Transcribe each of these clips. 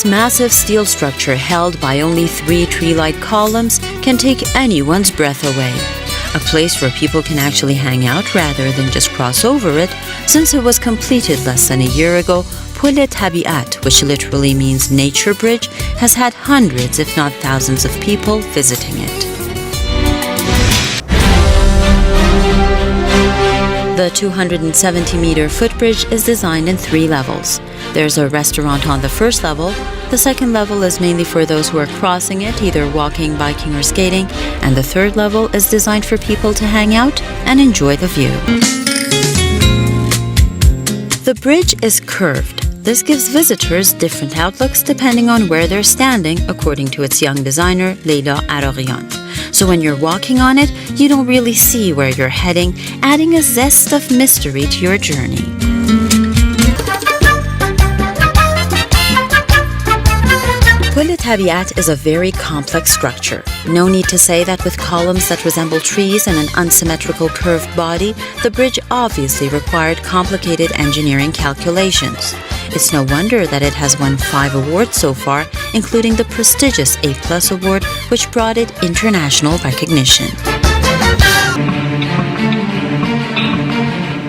This massive steel structure, held by only 3 tree-like columns, can take anyone's breath away. A place where people can actually hang out rather than just cross over it. Since it was completed less than a year ago, Tabiat, which literally means nature bridge, has had hundreds if not thousands of people visiting it. The 270-meter footbridge is designed in 3 levels. There's a restaurant on the first level. The second level is mainly for those who are crossing it, either walking, biking, or skating. And the third level is designed for people to hang out and enjoy the view. The bridge is curved. This gives visitors different outlooks depending on where they're standing, according to its young designer, Léla, Iraqian. So when you're walking on it, you don't really see where you're heading, adding a zest of mystery to your journey. Tabiat is a very complex structure. No need to say that with columns that resemble trees and an unsymmetrical curved body, the bridge obviously required complicated engineering calculations. It's no wonder that it has won 5 awards so far, including the prestigious A+ award, which brought it international recognition.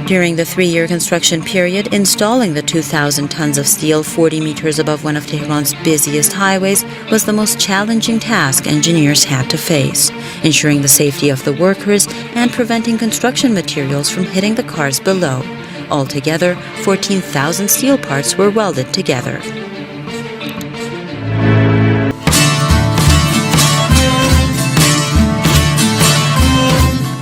During the 3-year construction period, installing the 2,000 tons of steel 40 meters above one of Tehran's busiest highways was the most challenging task engineers had to face, ensuring the safety of the workers and preventing construction materials from hitting the cars below. Altogether, 14,000 steel parts were welded together.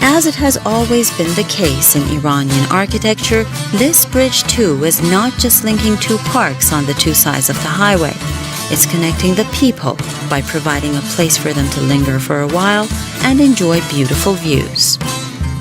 As it has always been the case in Iranian architecture, this bridge too is not just linking 2 parks on the 2 sides of the highway. It's connecting the people by providing a place for them to linger for a while and enjoy beautiful views.